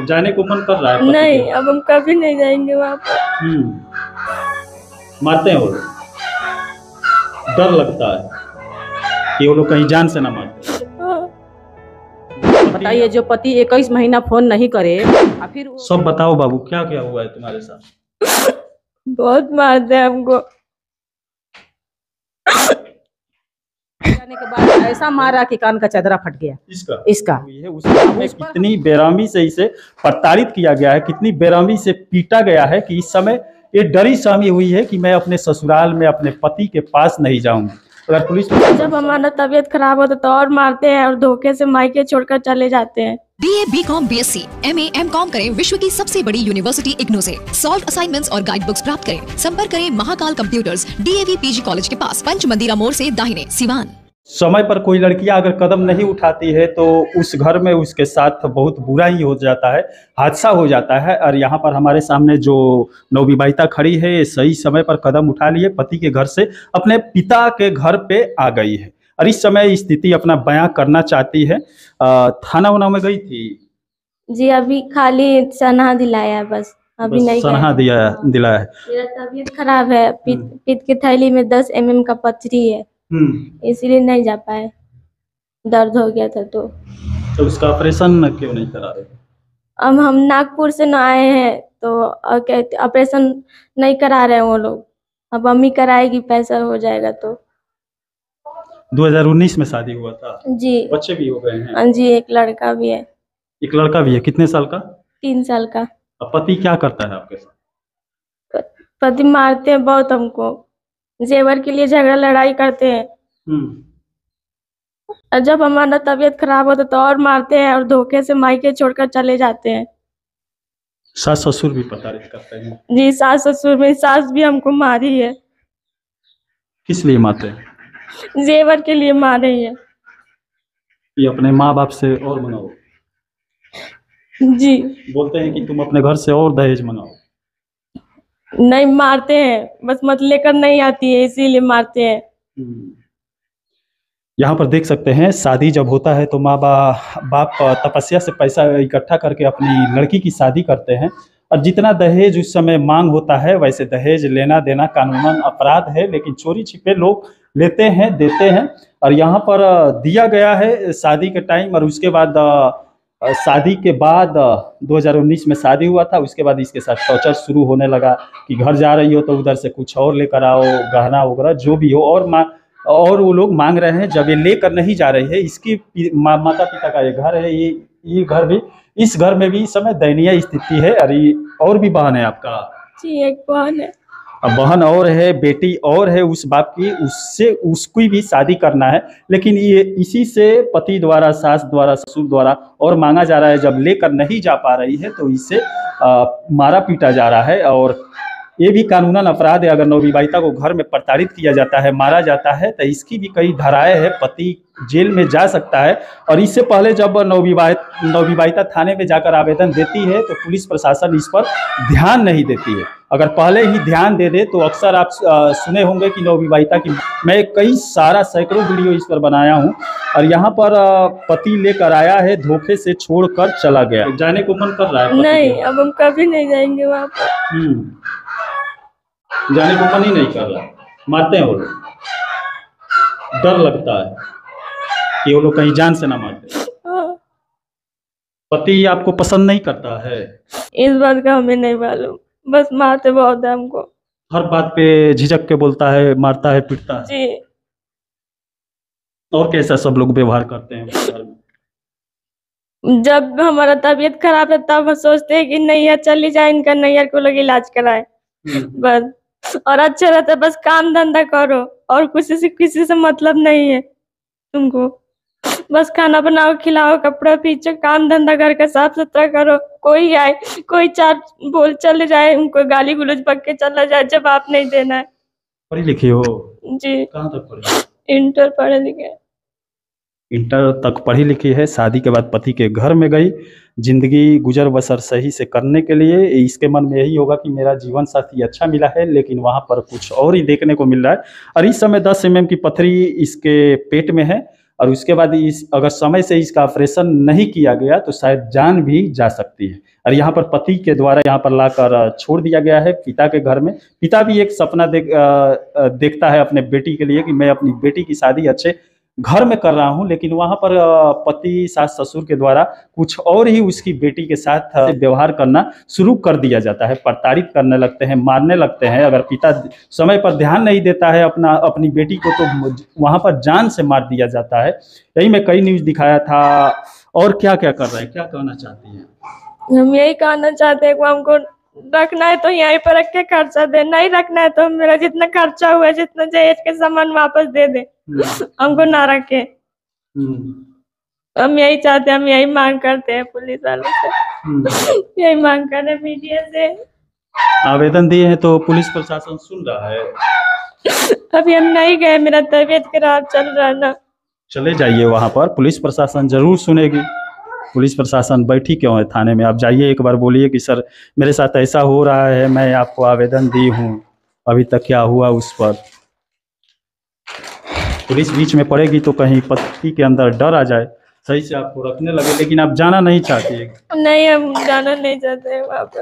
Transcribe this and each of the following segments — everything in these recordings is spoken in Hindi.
जाने को मन कर रहा है? नहीं, अब हम कभी नहीं जाएंगे वहाँ पर। मारते हैं वो लोग, डर लगता है कि वो लोग कहीं जान से ना मारते। बताइए, जो पति 21 महीना फोन नहीं करे और फिर सब बताओ बाबू, क्या क्या हुआ है तुम्हारे साथ? बहुत मारते हैं हमको। जाने के बाद ऐसा मारा कि कान का चदरा फट गया। इसका उस घर में कितनी बेरहमी से इसे प्रताड़ित किया गया है, कितनी बेरहमी से पीटा गया है कि इस समय ये डरी सहमी हुई है कि मैं अपने ससुराल में अपने पति के पास नहीं जाऊंगी। अगर पुलिस जब हमारा तबीयत खराब होता तो और मारते हैं और धोखे से मायके छोड़कर चले जाते हैं। BA, BCom, BSc, MA, MCom करें विश्व की सबसे बड़ी यूनिवर्सिटी इग्नू से। सॉल्व असाइनमेंट्स और गाइड बुक्स प्राप्त करें। संपर्क करें Mahakal computers, DAV PG college के पास, पंच मंदिरा मोड़ से दाहिने, सिवान। समय पर कोई लड़कियां अगर कदम नहीं उठाती है तो उस घर में उसके साथ बहुत बुरा ही हो जाता है, हादसा हो जाता है। और यहाँ पर हमारे सामने जो नवविवाहिता खड़ी है, ये सही समय पर कदम उठा लिए, पति के घर से अपने पिता के घर पे आ गई है और इस समय स्थिति अपना बयां करना चाहती है। थाना वाना में गई थी जी? अभी खाली सनहा दिलाया है बस, अभी नहीं सनहा दिलाया है। मेरा तबीयत खराब है, पित्त की थैली में 10 mm का पथरी है, इसीलिए नहीं जा पाए, दर्द हो गया था। तो उसका ऑपरेशन क्यों नहीं करा रहे? अब हम नागपुर से न आए हैं तो ऑपरेशन नहीं करा रहे हैं वो लोग, अब अम्मी कराएगी, पैसा हो जाएगा तो। 2019 में शादी हुआ था जी। बच्चे भी हो गए हैं? हाँ जी, एक लड़का भी है। एक लड़का भी है? कितने साल का? 3 साल का। अब पति क्या करता है आपके साथ? पति मारते हैं बहुत हमको, जेवर के लिए झगड़ा लड़ाई करते हैं। और जब हमारा तबीयत खराब होता तो और मारते हैं और धोखे से मायके छोड़कर चले जाते हैं। सास ससुर भी प्रताड़ित करते हैं? जी, सास ससुर, मेरी सास भी हमको मारी है। किस लिए मारते हैं? जेवर के लिए मारे हैं। ये अपने माँ बाप से और मनाओ? जी। बोलते हैं कि तुम अपने घर से और दहेज मंगाओ? नहीं, मारते हैं, बस मत लेकर नहीं आती है इसीलिए मारते हैं। यहाँ पर देख सकते हैं, शादी जब होता है तो माँ बाप तपस्या से पैसा इकट्ठा करके अपनी लड़की की शादी करते हैं और जितना दहेज उस समय मांग होता है वैसे दहेज लेना देना कानूनन अपराध है, लेकिन चोरी छिपे लोग लेते हैं, देते हैं। और यहाँ पर दिया गया है शादी के टाइम, और उसके बाद शादी के बाद 2019 में शादी हुआ था, उसके बाद इसके साथ टॉर्चर शुरू होने लगा कि घर जा रही हो तो उधर से कुछ और लेकर आओ, गहना वगैरह जो भी हो, और वो लोग मांग रहे हैं। जब ये लेकर नहीं जा रही है, इसकी माता पिता का ये घर है, ये घर भी, इस घर में भी इस समय दयनीय स्थिति है। अरे और भी बहन है आपका? जी, एक बहन है। अब बहन और है, बेटी और है उस बाप की, उससे उसकी भी शादी करना है, लेकिन ये इसी से पति द्वारा, सास द्वारा, ससुर द्वारा और मांगा जा रहा है। जब लेकर नहीं जा पा रही है तो इससे मारा पीटा जा रहा है और ये भी कानूनन अपराध है। अगर नवविवाहिता को घर में प्रताड़ित किया जाता है, मारा जाता है, तो इसकी भी कई धाराएं है, पति जेल में जा सकता है। और इससे पहले जब नवविवाहिता थाने में जाकर आवेदन देती है तो पुलिस प्रशासन इस पर ध्यान नहीं देती है। अगर पहले ही ध्यान दे दे तो अक्सर आप सुने होंगे कि नवविवाहिता की, मैं कई सारा सैकड़ों वीडियो इस पर बनाया हूँ, और यहाँ पर पति लेकर आया है, धोखे से छोड़कर चला गया। जाने को मन कर रहा है? नहीं, अब हम कभी नहीं जाएंगे वहाँ पर। जाने को मन ही नहीं कर रहा। मारते हैं वो लोग, डर लगता है कि वो लोग कहीं जान से ना मारते। पति आपको पसंद नहीं करता है? इस बात का हमें नहीं मालूम, बस मारते बहुत है हमको। हर बात पे झिझक के बोलता है, मारता है, पीटता है? जी। और कैसा सब लोग व्यवहार करते हैं घर में? जब हमारा तबीयत खराब है तब हम सोचते हैं कि नैहर चली जाए, इनका नैहर को लोग इलाज कराए बस, और अच्छा रहता है, बस काम धंधा करो और किसी से मतलब नहीं है तुमको, बस खाना बनाओ, खिलाओ, कपड़ा पीछो, काम धंधा घर का साफ सुथरा करो। कोई आए, कोई चार बोल चले जाए, उनको गाली गुलज पक के चला जाए, जवाब नहीं देना है। पढ़ी लिखी हो? जी। कहाँ तक पढ़ी? इंटर पढ़े लिखे। इंटर तक पढ़ी लिखी है। शादी के बाद पति के घर में गई, जिंदगी गुजर बसर सही से करने के लिए। इसके मन में यही होगा कि मेरा जीवन साथी अच्छा मिला है, लेकिन वहाँ पर कुछ और ही देखने को मिल रहा है। और इस समय 10 mm की पथरी इसके पेट में है और उसके बाद इस अगर समय से इसका ऑपरेशन नहीं किया गया तो शायद जान भी जा सकती है। और यहाँ पर पति के द्वारा यहाँ पर लाकर छोड़ दिया गया है पिता के घर में। पिता भी एक सपना देखता है अपने बेटी के लिए कि मैं अपनी बेटी की शादी अच्छे घर में कर रहा हूं, लेकिन वहां पर पति सास ससुर के द्वारा कुछ और ही उसकी बेटी के साथ व्यवहार करना शुरू कर दिया जाता है, प्रताड़ित करने लगते हैं, मारने लगते हैं। अगर पिता समय पर ध्यान नहीं देता है अपनी बेटी को तो वहां पर जान से मार दिया जाता है। यही मैं कई न्यूज दिखाया था। और क्या क्या कर रहे हैं, क्या कहना चाहती हैं? हम यही कहना चाहते हैं कि हमको रखना है तो यहीं पर रख के खर्चा दे, नहीं रखना है तो मेरा जितना खर्चा हुआ है, जितना दहेज के सामान वापस दे दे, हमको ना रखे। हम यही चाहते हैं, हम यही मांग करते हैं पुलिस वालों से, यही मांग कर रहे हैं मीडिया से। आवेदन दिए हैं तो पुलिस प्रशासन सुन रहा है? अभी हम नहीं गए, मेरा तबीयत खराब चल रहा है ना। चले जाइए वहां पर, पुलिस प्रशासन जरूर सुनेगी। पुलिस प्रशासन बैठी क्यों है थाने में? आप जाइए, एक बार बोलिए कि सर मेरे साथ ऐसा हो रहा है, मैं आपको आवेदन दी हूँ, अभी तक क्या हुआ उस पर। पुलिस बीच में पड़ेगी तो कहीं पति के अंदर डर आ जाए, सही से आपको रखने लगे, लेकिन आप जाना नहीं चाहती है। नहीं, हम जाना नहीं चाहते वहाँ पे।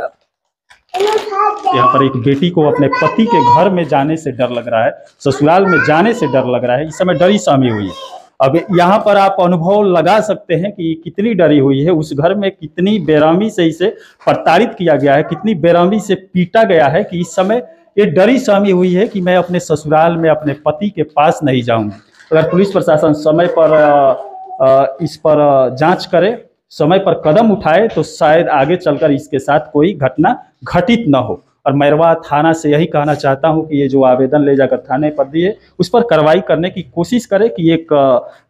यहाँ पर एक बेटी को अपने पति के घर में जाने से डर लग रहा है, ससुराल में जाने से डर लग रहा है। इस समय डरी सहमी हुई है। अब यहाँ पर आप अनुभव लगा सकते हैं कि कितनी डरी हुई है, उस घर में कितनी बेरहमी से इसे प्रताड़ित किया गया है, कितनी बेरहमी से पीटा गया है कि इस समय ये डरी सहमी हुई है कि मैं अपने ससुराल में अपने पति के पास नहीं जाऊंगी। अगर पुलिस प्रशासन समय पर इस पर जांच करे, समय पर कदम उठाए तो शायद आगे चलकर इसके साथ कोई घटना घटित न हो। और मैरवा थाना से यही कहना चाहता हूं कि ये जो आवेदन ले जाकर थाने पर दिए उस पर कार्रवाई करने की कोशिश करे कि एक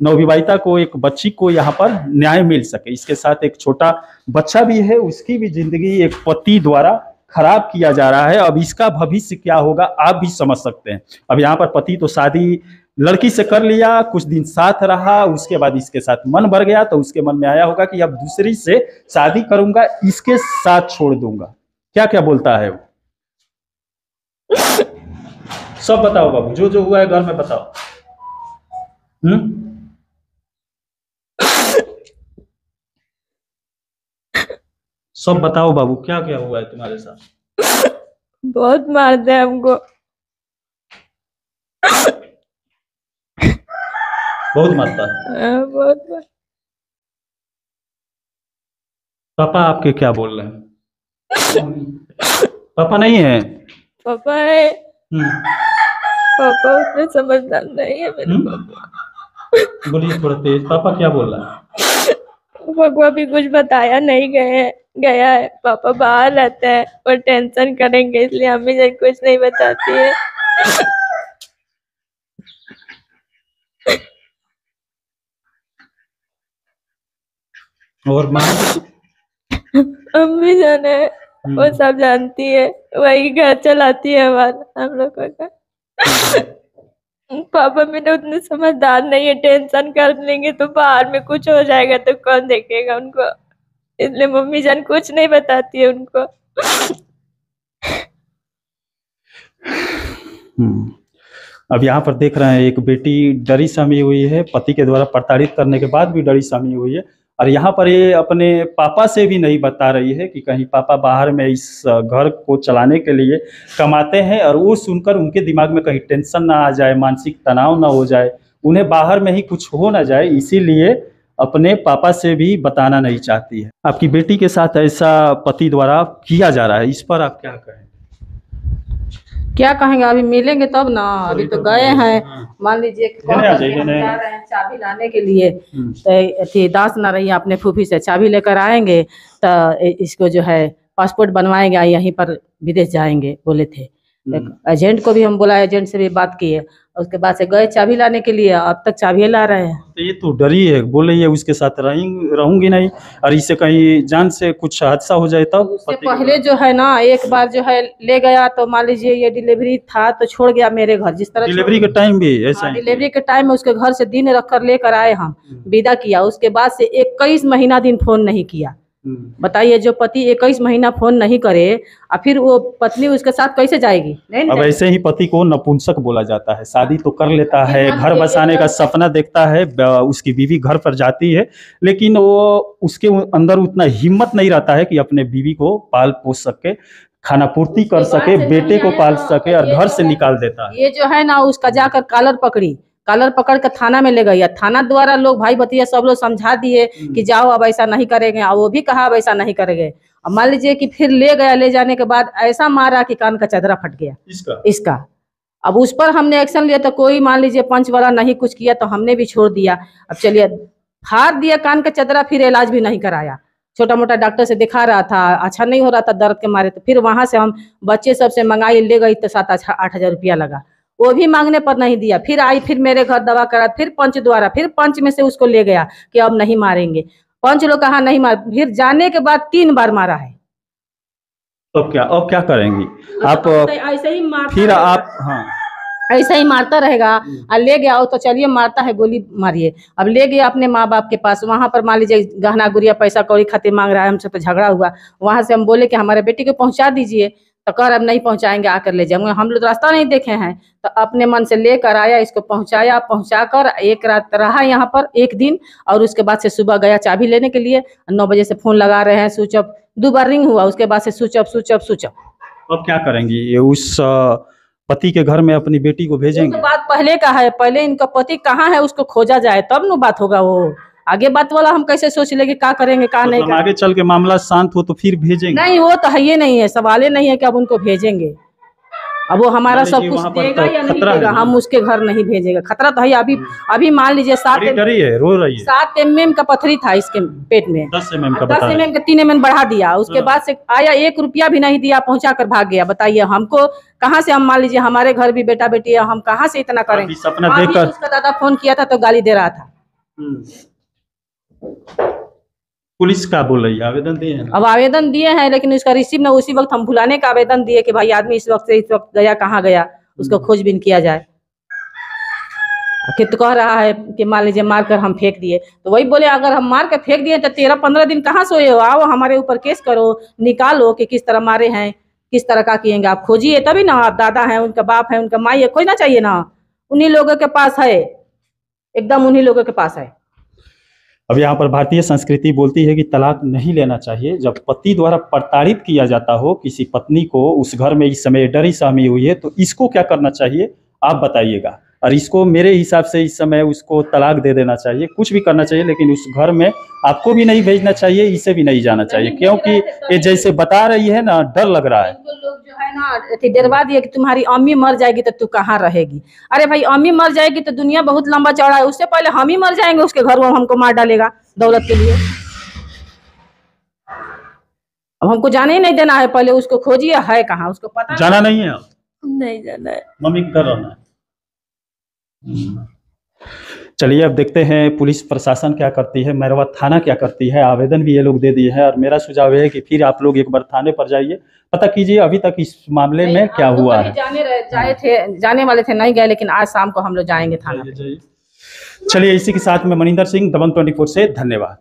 नवविवाहिता को, एक बच्ची को यहाँ पर न्याय मिल सके। इसके साथ एक छोटा बच्चा भी है, उसकी भी जिंदगी एक पति द्वारा खराब किया जा रहा है। अब इसका भविष्य क्या होगा आप भी समझ सकते हैं। अब यहाँ पर पति तो शादी लड़की से कर लिया, कुछ दिन साथ रहा, उसके बाद इसके साथ मन भर गया तो उसके मन में आया होगा कि अब दूसरी से शादी करूंगा, इसके साथ छोड़ दूंगा। क्या क्या बोलता है वो? सब बताओ बाबू, जो जो हुआ है घर में बताओ। सब बताओ बाबू, क्या क्या हुआ है तुम्हारे साथ? बहुत मारते हैं हमको, बहुत मारता है। बहुत। पापा आपके क्या बोल रहे हैं? पापा नहीं है? पापा है, पापा उतने समझदार नहीं है मेरे पापा। बोलिए थोड़ा तेज। पापा क्या बोल रहा है? पापा को अभी कुछ बताया नहीं गया है। पापा बाहर रहते हैं और टेंशन करेंगे, इसलिए अम्मी जब कुछ नहीं बताती है। और माँ? अम्मी जान है, वो सब जानती है, वही घर चलाती है हमारा, हम लोगों का। पापा मेरे उतने समझदार नहीं है, टेंशन कर लेंगे तो बाहर में कुछ हो जाएगा तो कौन देखेगा उनको, इसलिए मम्मी जान कुछ नहीं बताती है उनको। अब यहाँ पर देख रहे हैं एक बेटी डरी सहमी हुई है, पति के द्वारा प्रताड़ित करने के बाद भी डरी सहमी हुई है। और यहाँ पर ये अपने पापा से भी नहीं बता रही है कि कहीं पापा बाहर में इस घर को चलाने के लिए कमाते हैं, और वो सुनकर उनके दिमाग में कहीं टेंशन ना आ जाए, मानसिक तनाव ना हो जाए, उन्हें बाहर में ही कुछ हो ना जाए, इसीलिए अपने पापा से भी बताना नहीं चाहती है। आपकी बेटी के साथ ऐसा पति द्वारा किया जा रहा है, इस पर आप क्या कहें? क्या कहेंगे, अभी मिलेंगे तब ना। अभी तो गए हैं, मान लीजिए जा रहे हैं चाबी लाने के लिए, तो दास ना रही अपने फूफी से चाबी लेकर आएंगे तो इसको जो है पासपोर्ट बनवाएंगे, यहीं पर विदेश जाएंगे बोले थे। एजेंट को भी हम बोला, एजेंट से भी बात की है, उसके बाद से गए चाबी लाने के लिए, अब तक चाबी ला रहे हैं। तो ये तो डरी है, बोल रही है उसके साथ रहूंगी नहीं, और इससे कहीं जान से कुछ हादसा हो जाए तब। उससे पहले जो है ना, एक बार जो है ले गया तो मान लीजिए ये डिलीवरी था तो छोड़ गया मेरे घर, जिस तरह डिलीवरी के टाइम भी ऐसा ही? डिलीवरी के टाइम में उसके घर से दिन रख कर लेकर आए, हम विदा किया, उसके बाद से 21 महीना दिन फोन नहीं किया। बताइए, जो पति 21 महीना फोन नहीं करे और फिर वो पत्नी उसके साथ कैसे जाएगी? नहीं अब ऐसे ही पति को नपुंसक बोला जाता है। शादी तो कर लेता है, घर बसाने का सपना देखता है, उसकी बीवी घर पर जाती है, लेकिन वो उसके अंदर उतना हिम्मत नहीं रहता है कि अपने बीवी को पाल पोस सके, खाना पूर्ति कर सके, बेटे को पाल सके, और घर से निकाल देता है। ये जो है ना, उसका जाकर कॉलर पकड़ कर थाना में ले गई। थाना द्वारा लोग भाई भतीजा सब लोग समझा दिए कि जाओ अब ऐसा नहीं करेंगे, और वो भी कहा अब ऐसा नहीं करेंगे। अब मान लीजिए कि फिर ले गया, ले जाने के बाद ऐसा मारा कि कान का चदरा फट गया इसका। अब उस पर हमने एक्शन लिया, तो कोई मान लीजिए पंच वाला नहीं कुछ किया, तो हमने भी छोड़ दिया। अब चलिए, फाड़ दिया कान का चदरा, फिर इलाज भी नहीं कराया। छोटा मोटा डॉक्टर से दिखा रहा था, अच्छा नहीं हो रहा था दर्द के मारे, तो फिर वहां से हम बच्चे सबसे मंगाई, ले गई तो 7-8 हजार रुपया लगा। वो भी मांगने पर नहीं दिया। फिर आई, फिर मेरे घर दवा करा, फिर पंच द्वारा, फिर पंच में से उसको ले गया कि अब नहीं मारेंगे। पंच लोग कहा नहीं मार, फिर जाने के बाद 3 बार मारा है। तो क्या अब क्या करेंगी आप? ऐसे ही मारता फिर आप हाँ ऐसा ही मारता रहेगा। और ले गया हो तो चलिए मारता है, गोली मारिए। अब ले गया अपने माँ बाप के पास, वहाँ पर मान लीजिए गहना गुड़िया पैसा कौड़ी खातिर मांग रहा है, हमसे तो झगड़ा हुआ। वहाँ से हम बोले कि हमारे बेटी को पहुँचा दीजिए, तो कह अब नहीं पहुँचाएंगे, आकर ले जाएंगे। हम लोग रास्ता नहीं देखे हैं, तो अपने मन से लेकर आया, इसको पहुँचाया। पहुँचाकर एक रात रहा यहाँ पर, एक दिन, और उसके बाद से सुबह गया चाबी लेने के लिए। 9 बजे से फोन लगा रहे हैं, स्विच ऑफ, 2 बार रिंग हुआ, उसके बाद से स्विच ऑफ। अब क्या करेंगी? ये उस पति के घर में अपनी बेटी को भेजेंगे? तो बात पहले का है, पहले इनका पति कहाँ है उसको खोजा जाए, तब न बात होगा। वो आगे बात वाला हम कैसे सोच लेंगे क्या करेंगे क्या नहीं करेंगे। आगे चल के मामला शांत हो तो फिर भेजेंगे? नहीं, वो तो है ही नहीं है, सवाल ही नहीं है कि अब उनको भेजेंगे। अब वो हमारा सब कुछ देगा या नहीं देगा, हम उसके घर नहीं भेजेगा। खतरा तो है। अभी मान लीजिए 7 mm का पत्थरी था इसके पेट में, 10 mm का 3 mm बढ़ा दिया। उसके बाद से आया, 1 रुपया भी नहीं दिया, पहुंचा कर भाग गया। बताइए हमको कहाँ से, हम मान लीजिए हमारे घर भी बेटा बेटी है, हम कहाँ से इतना करेंगे? सपना देखकर उसका दादा फोन किया था तो गाली दे रहा था। पुलिस का बोल रही है, आवेदन दिए हैं? अब आवेदन दिए हैं, लेकिन उसका रिसीव न, उसी वक्त हम भुलाने का आवेदन दिए कि भाई आदमी इस वक्त से इस वक्त गया, कहाँ गया, उसको खोजबीन किया जाए। कित कह रहा है कि मान लीजिए मार कर हम फेंक दिए, तो वही बोले अगर हम मार कर फेंक दिए तो 13-15 दिन कहाँ सोए हो? आओ हमारे ऊपर केस करो, निकालो कि किस तरह मारे हैं, किस तरह का किएंगे। आप खोजिए तभी ना। आप दादा हैं, उनका बाप है, उनका माई है, खोजना चाहिए ना। उन्हीं लोगों के पास है, एकदम उन्हीं लोगों के पास है। अब यहाँ पर भारतीय संस्कृति बोलती है कि तलाक नहीं लेना चाहिए। जब पति द्वारा प्रताड़ित किया जाता हो किसी पत्नी को, उस घर में इस समय डरी सहमी हुई है, तो इसको क्या करना चाहिए आप बताइएगा। और इसको मेरे हिसाब से इस समय उसको तलाक दे देना चाहिए, कुछ भी करना चाहिए, लेकिन उस घर में आपको भी नहीं भेजना चाहिए, इसे भी नहीं जाना चाहिए, क्योंकि ये जैसे बता रही है ना, डर लग रहा है। लोग जो है ना डरवा दिए कि तुम्हारी अम्मी मर जाएगी तो तू कहाँ रहेगी। अरे भाई, अम्मी मर जाएगी तो दुनिया बहुत लंबा चौड़ा है, उससे पहले हम ही मर जाएंगे, उसके घर वो हमको मार डालेगा दौलत के लिए। अब हमको जाने ही नहीं देना है, पहले उसको खोजिए है कहाँ, उसको पता जाना नहीं है। नहीं जाना है, मम्मी के घर रहना है। चलिए अब देखते हैं पुलिस प्रशासन क्या करती है, मैरवा थाना क्या करती है। आवेदन भी ये लोग दे दिए हैं, और मेरा सुझाव है कि फिर आप लोग एक बार थाने पर जाइए, पता कीजिए अभी तक इस मामले में क्या हुआ है। जाने वाले थे, नहीं गए, लेकिन आज शाम को हम लोग जाएंगे थाना। चलिए इसी के साथ में मनिंदर सिंह, दबंग 24 से धन्यवाद।